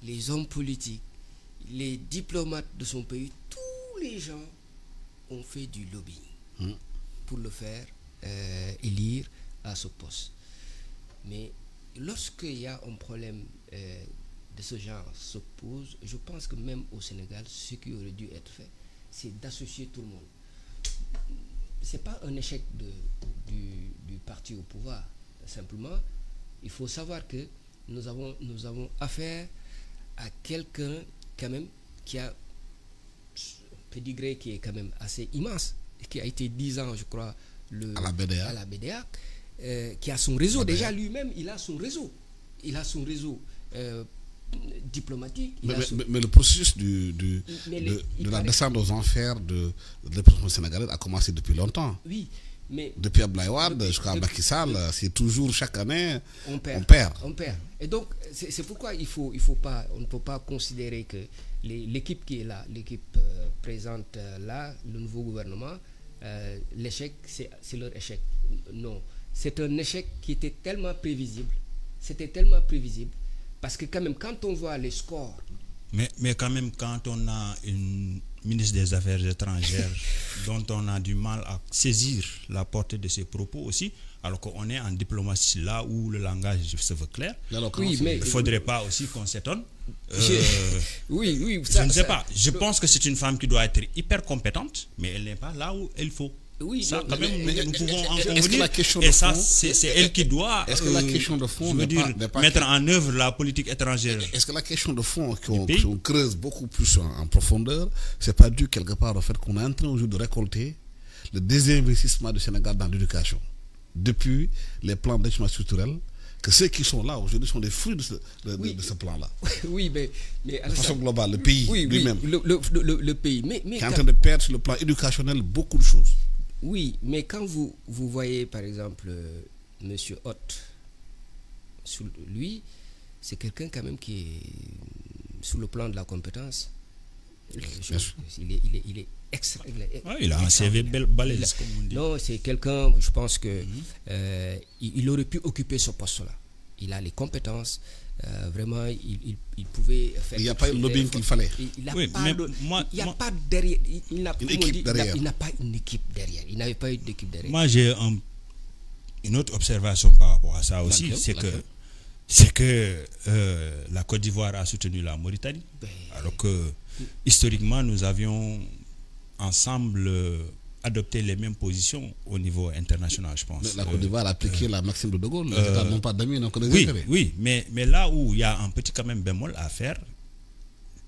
les hommes politiques, les diplomates de son pays, tous les gens ont fait du lobbying pour le faire élire à ce poste. Mais lorsqu'il y a un problème de ce genre se pose, je pense que même au Sénégal, ce qui aurait dû être fait, c'est d'associer tout le monde. C'est pas un échec du parti au pouvoir. Simplement, il faut savoir que nous avons affaire à quelqu'un quand même qui a un pédigré qui est quand même assez immense, qui a été 10 ans, je crois, à la BDA, qui a son réseau. Déjà lui-même, il a son réseau. Il a son réseau diplomatique. Mais le processus de la descente aux enfers de l'opposition sénégalaise a commencé depuis longtemps. Oui, mais depuis Abdoulaye Wade jusqu'à Macky Sall, c'est toujours chaque année on perd. Et donc c'est pourquoi on ne peut pas considérer que l'équipe qui est là, l'équipe présente là, le nouveau gouvernement, l'échec c'est leur échec. Non, c'est un échec qui était tellement prévisible. C'était tellement prévisible. Parce que quand même, quand on voit les scores... Mais quand même, quand on a une ministre des Affaires étrangères dont on a du mal à saisir la portée de ses propos aussi, alors qu'on est en diplomatie là où le langage se veut clair, oui, mais, il ne faudrait pas aussi qu'on s'étonne. Oui, je ne sais pas. Je pense que c'est une femme qui doit être hyper compétente, mais elle n'est pas là où il faut. Oui, ça, quand même, nous pouvons en convenir. Et ça, c'est elle qui doit, est-ce que la question de fond mettre en œuvre la politique étrangère? Est-ce que la question de fond qu'on creuse beaucoup plus en profondeur, c'est pas dû quelque part au fait qu'on est en train aujourd'hui de récolter le désinvestissement du Sénégal dans l'éducation depuis les plans d'ajustement structurel, que ceux qui sont là aujourd'hui sont des fruits de ce plan-là. Oui, mais de façon globale, le pays lui-même. Le pays. Mais qui est en train de perdre sur le plan éducationnel beaucoup de choses. Oui, mais quand vous voyez par exemple M. Hott, lui, c'est quelqu'un quand même qui est sur le plan de la compétence. Il est extra. Il a un CV balèze, comme on dit. Non, c'est quelqu'un, je pense que il aurait pu occuper ce poste-là. Il a les compétences. Vraiment, il pouvait faire. Il n'y a pas eu le lobbying qu'il fallait. Il n'y a pas derrière. Il n'a pas une équipe derrière. Il n'avait pas eu d'équipe derrière. Moi, j'ai une autre observation par rapport à ça aussi. C'est que la Côte d'Ivoire a soutenu la Mauritanie. Alors que, historiquement, nous avions ensemble adopté les mêmes positions au niveau international, je pense. La Côte d'Ivoire a appliqué la maxime de Gaulle. Les États n'ont pas d'amis, n'ont que des intérêts. Oui, mais là où il y a un petit quand même bémol à faire,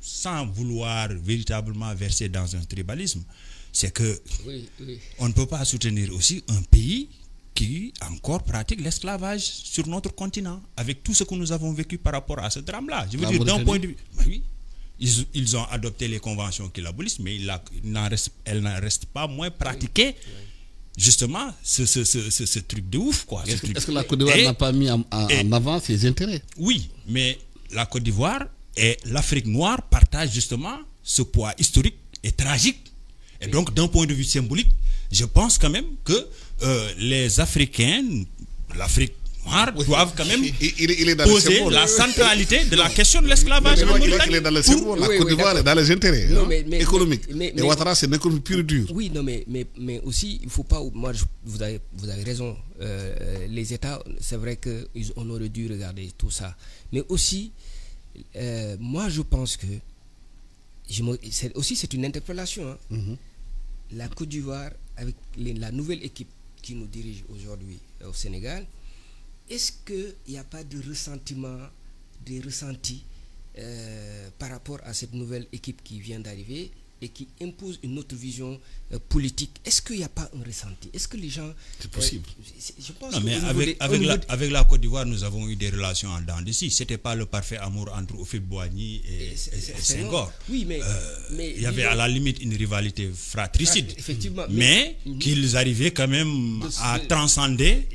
sans vouloir véritablement verser dans un tribalisme, c'est que on ne peut pas soutenir aussi un pays qui encore pratique l'esclavage sur notre continent, avec tout ce que nous avons vécu par rapport à ce drame-là. Je veux dire, d'un point de vue... Oui, ils ont adopté les conventions qui l'abolissent, mais elles n'en restent pas moins pratiquées. Justement, ce truc de ouf, quoi. Est-ce que la Côte d'Ivoire n'a pas mis en avant ses intérêts? Oui, mais la Côte d'Ivoire et l'Afrique noire partagent justement ce poids historique et tragique. Et donc, d'un point de vue symbolique, je pense quand même que les Africains, l'Afrique noire, doivent quand même poser la centralité de la question de l'esclavage en Mauritanie. Il est dans le symbole. La Côte d'Ivoire est dans les intérêts économiques. Et Ouattara, c'est une économie pure et dure. Oui, non, mais aussi, il ne faut pas... Moi, vous avez raison. Les États, c'est vrai qu'on aurait dû regarder tout ça. Mais aussi, moi, je pense que... c'est une interpellation. La Côte d'Ivoire, avec la nouvelle équipe qui nous dirige aujourd'hui au Sénégal, est-ce qu'il n'y a pas de ressentiment, des ressentis par rapport à cette nouvelle équipe qui vient d'arriver, et qui impose une autre vision politique, est-ce qu'il n'y a pas un ressenti? Est-ce que les gens... C'est possible. Je pense non, mais avec la Côte d'Ivoire, nous avons eu des relations en dents d'ici. Ce n'était pas le parfait amour entre Houphouët-Boigny et Senghor. Oui, mais il y avait à la limite une rivalité fratricide. Effectivement. Mais qu'ils arrivaient quand même à transcender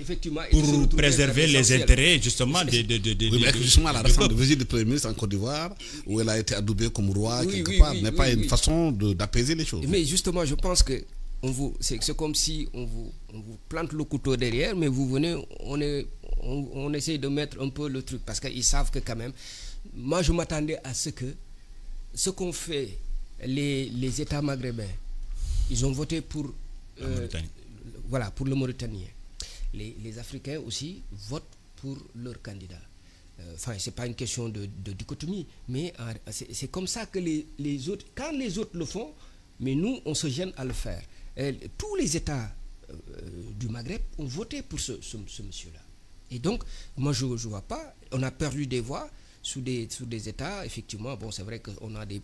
pour préserver les intérêts justement justement, la récente visite du Premier ministre en Côte d'Ivoire, où elle a été adoubée comme roi, quelque part, n'est pas une façon d'apaiser les choses. Mais justement, je pense que c'est comme si on vous plante le couteau derrière, mais vous venez, on essaye de mettre un peu le truc, parce qu'ils savent que quand même, moi je m'attendais à ce qu'ont fait les États maghrébins. Ils ont voté pour voilà, pour le Mauritanien. Les Africains aussi votent pour leur candidat. Enfin, c'est pas une question de dichotomie, mais c'est comme ça que les autres, quand les autres le font, mais nous, on se gêne à le faire. Tous les États du Maghreb ont voté pour ce monsieur-là. Et donc, moi, je ne vois pas, on a perdu des voix sous des États, effectivement. Bon, c'est vrai qu'on a des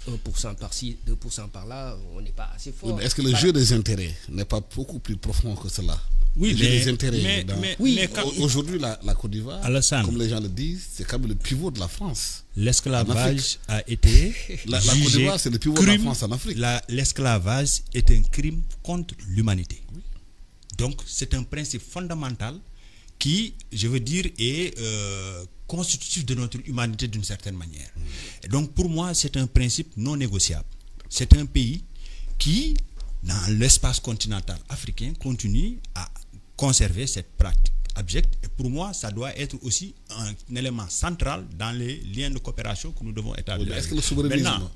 1% par-ci, 2% par-là, on n'est pas assez fort. Oui, mais est-ce que le jeu des intérêts n'est pas beaucoup plus profond que cela? Oui, mais aujourd'hui, la Côte d'Ivoire, comme les gens le disent, c'est quand même le pivot de la France. L'esclavage a été la Côte d'Ivoire, c'est le pivot de la France en Afrique. L'esclavage est un crime contre l'humanité. Oui. Donc, c'est un principe fondamental qui, je veux dire, est constitutif de notre humanité d'une certaine manière. Et donc, pour moi, c'est un principe non négociable. C'est un pays qui, dans l'espace continental africain, continue à conserver cette pratique abjecte. Et pour moi, ça doit être aussi un élément central dans les liens de coopération que nous devons établir. Est-ce que le souverainisme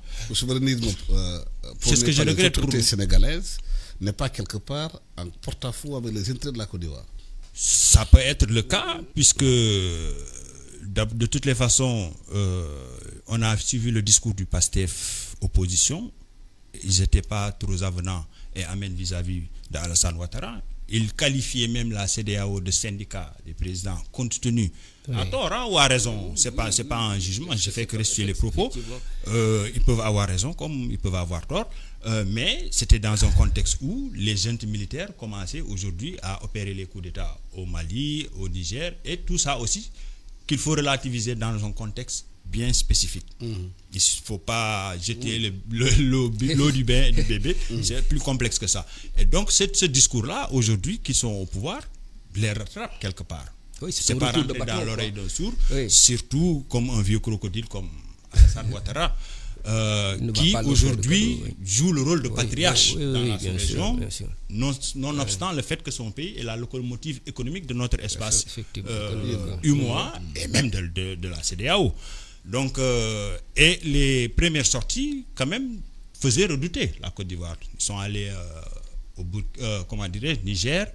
c'est ce que je regrette pour les sénégalaises n'est pas quelque part en porte-à-faux avec les intérêts de la Côte d'Ivoire? Ça peut être le cas, puisque de toutes les façons, on a suivi le discours du PASTEF opposition. Ils n'étaient pas trop avenants et amènent vis-à-vis d'Alassane Ouattara. Ils qualifiaient même la CEDEAO de syndicat des présidents, compte tenu, à tort ou à raison, c'est pas un jugement, je fais que restituer les propos. Ils peuvent avoir raison comme ils peuvent avoir tort, mais c'était dans un contexte où les juntes militaires commençaient aujourd'hui à opérer les coups d'État au Mali, au Niger, et tout ça aussi qu'il faut relativiser dans un contexte bien spécifique. Il ne faut pas jeter l'eau du bain du bébé, c'est plus complexe que ça. Et donc, ce discours-là, aujourd'hui, qui sont au pouvoir, les rattrape quelque part. Oui, c'est pas rentrer dans l'oreille d'un sourd, surtout comme un vieux crocodile comme Alassane Ouattara, qui aujourd'hui joue le rôle de patriarche dans la sous-région, nonobstant le fait que son pays est la locomotive économique de notre espace UMOA et même de la CEDEAO. Donc, et les premières sorties, quand même, faisaient redouter la Côte d'Ivoire. Ils sont allés comment dirais-je, Niger,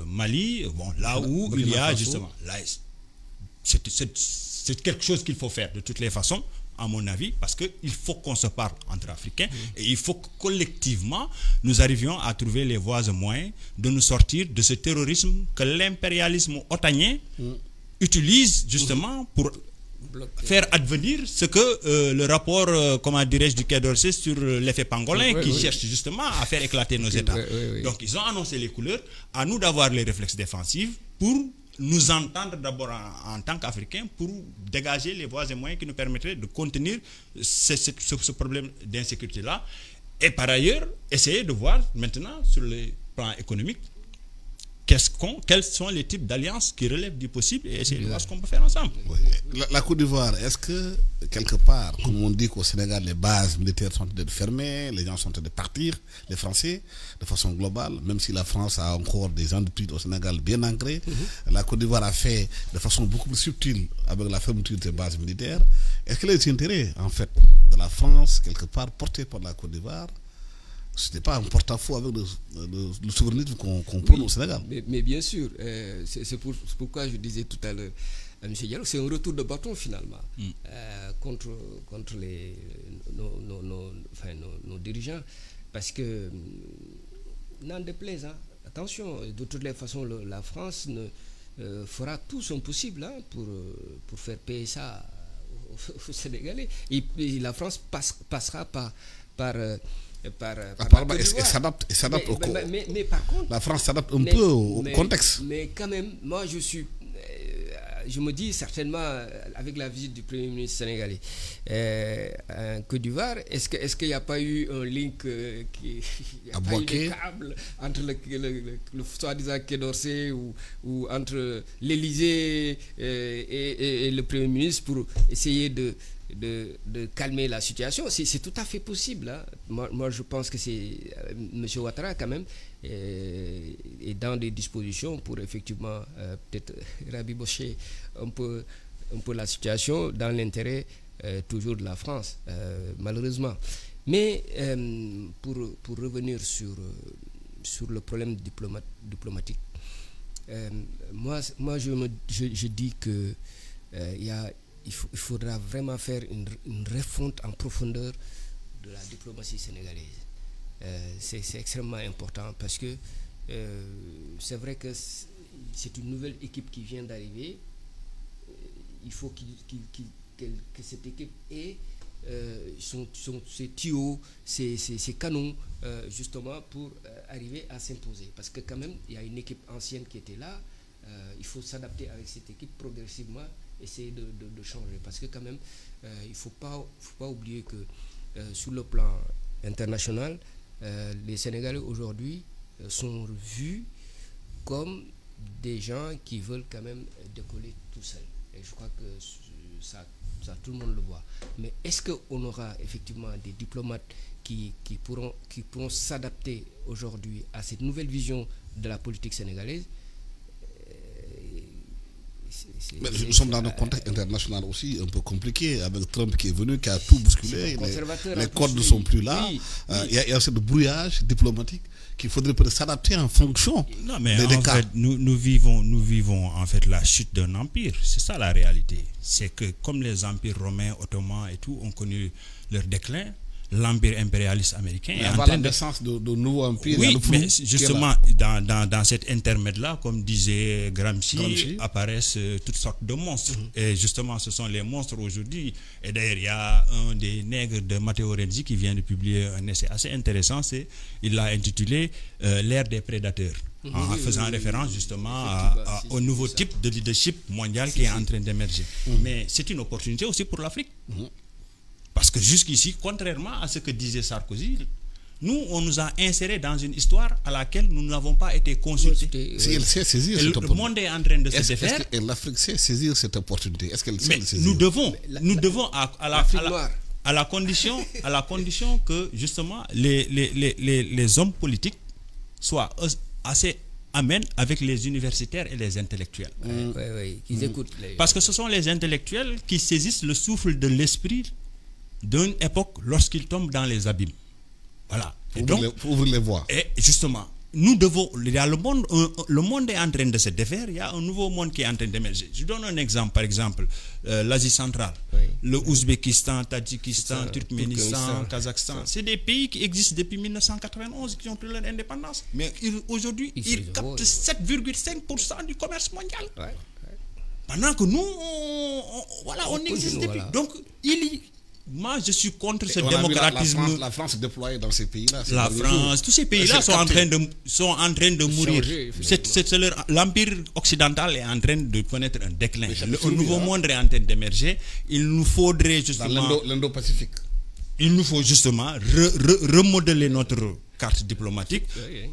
Mali, bon, là où il y a justement... C'est quelque chose qu'il faut faire de toutes les façons, à mon avis, parce qu'il faut qu'on se parle entre Africains et il faut que collectivement, nous arrivions à trouver les voies et moyens de nous sortir de ce terrorisme que l'impérialisme otanien utilise justement pour faire advenir ce que le rapport, comment dirais-je, du Quai d'Orsay sur l'effet pangolin qui cherche justement à faire éclater nos États. Donc ils ont annoncé les couleurs, à nous d'avoir les réflexes défensifs pour nous entendre d'abord en tant qu'Africains pour dégager les voies et moyens qui nous permettraient de contenir ce problème d'insécurité-là. Et par ailleurs, essayer de voir maintenant sur le plan économique quels sont les types d'alliances qui relèvent du possible et essayer de voir ce qu'on peut faire ensemble. Oui. La Côte d'Ivoire, est-ce que quelque part, comme on dit qu'au Sénégal, les bases militaires sont en train de fermer, les gens sont en train de partir, les Français, de façon globale, même si la France a encore des entreprises au Sénégal bien ancrées, la Côte d'Ivoire a fait de façon beaucoup plus subtile avec la fermeture de ses bases militaires. Est-ce que les intérêts, en fait, de la France, quelque part, portés par la Côte d'Ivoire, ce n'est pas un porte-à-faux avec le souverainisme qu'on prône au Sénégal? Mais bien sûr, c'est pourquoi je disais tout à l'heure à M. Diallo, c'est un retour de bâton finalement contre nos dirigeants. Parce que, n'en déplaise, attention, de toutes les façons, la France fera tout son possible pour faire payer ça aux Sénégalais. Et la France passera par apparemment, elle s'adapte au contexte. Mais par contre, la France s'adapte un peu au contexte. Mais quand même, moi je me dis certainement, avec la visite du Premier ministre sénégalais en Côte d'Ivoire, est-ce qu'il n'y a pas eu un link qui a pas eu de câble entre le soi-disant Quai d'Orsay ou entre l'Élysée et le Premier ministre pour essayer de calmer la situation? C'est tout à fait possible. Hein. Moi, je pense que c'est M. Ouattara, quand même, est dans des dispositions pour effectivement peut-être rabibocher un peu la situation dans l'intérêt toujours de la France, malheureusement. Mais pour revenir sur le problème diplomatique, moi je dis que il faudra vraiment faire une refonte en profondeur de la diplomatie sénégalaise. C'est extrêmement important parce que c'est vrai que c'est une nouvelle équipe qui vient d'arriver. Il faut que cette équipe ait ses tuyaux, ses canons, justement pour arriver à s'imposer. Parce que quand même, il y a une équipe ancienne qui était là. Il faut s'adapter avec cette équipe progressivement, essayer de changer. Parce que quand même, il ne faut pas oublier que sur le plan international, les Sénégalais aujourd'hui sont vus comme des gens qui veulent quand même décoller tout seuls. Et je crois que ça tout le monde le voit. Mais est-ce qu'on aura effectivement des diplomates qui pourront s'adapter aujourd'hui à cette nouvelle vision de la politique sénégalaise? Mais nous sommes dans un contexte international aussi un peu compliqué, avec Trump qui est venu, qui a tout bousculé, les codes ne sont plus là, il y a ce brouillage diplomatique qu'il faudrait peut-être s'adapter en fonction des cas. Fait, nous vivons en fait la chute d'un empire, c'est ça la réalité. C'est que comme les empires romains, ottomans et tout ont connu leur déclin, l'empire impérialiste américain est en train la naissance de nouveaux empires. Oui, mais justement, dans cet intermède-là, comme disait Gramsci, apparaissent toutes sortes de monstres. Et justement, ce sont les monstres aujourd'hui. Et d'ailleurs, il y a un des nègres de Matteo Renzi qui vient de publier un essai assez intéressant. Il l'a intitulé L'ère des prédateurs, en faisant référence justement au nouveau type de leadership mondial qui est en train d'émerger. Mais c'est une opportunité aussi pour l'Afrique. Parce que jusqu'ici, contrairement à ce que disait Sarkozy, nous, on nous a insérés dans une histoire à laquelle nous n'avons pas été consultés. Si elle sait saisir cette opportunité. Le monde est en train de se défaire. Est-ce que l'Afrique sait saisir cette opportunité? Est-ce qu'elle sait le saisir? Nous devons à la condition que justement les hommes politiques soient assez amènes avec les universitaires et les intellectuels. Qu'ils écoutent. Parce que ce sont les intellectuels qui saisissent le souffle de l'esprit d'une époque lorsqu'ils tombent dans les abîmes. Voilà. Et donc, pour ouvrir les voies. Et justement, nous devons. Il y a le monde est en train de se défaire. Il y a un nouveau monde qui est en train d'émerger. Je donne un exemple. Par exemple, l'Asie centrale, le Ouzbékistan, Tadjikistan, Turkménistan, Kazakhstan. C'est des pays qui existent depuis 1991, qui ont pris leur indépendance. Mais aujourd'hui, ils captent 7,5% du commerce mondial. Pendant que nous, on existe depuis. Donc, moi, je suis contre ce démocratisme. La France déployée dans ces pays-là. La France, tous ces pays-là sont en train de mourir. L'empire occidental est en train de connaître un déclin. Un nouveau monde est en train d'émerger. Il nous faudrait justement. Dans l'Indo-Pacifique. Il nous faut justement remodeler notre carte diplomatique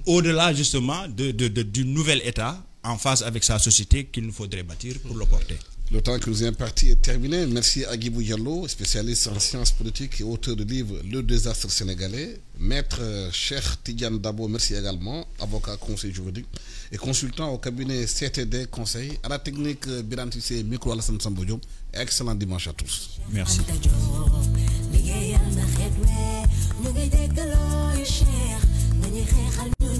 au-delà justement du nouvel État en phase avec sa société qu'il nous faudrait bâtir pour le porter. Le temps que nous est imparti est terminé. Merci à Guibou Diallo, spécialiste en sciences politiques et auteur du livre Le désastre sénégalais. Maître Cheikh Tidiane Dabo, merci également, avocat conseil juridique et consultant au cabinet CTD Conseil. À la technique, Biran Tissé, micro Alassane Samba Diop. Excellent dimanche à tous. Merci. Nous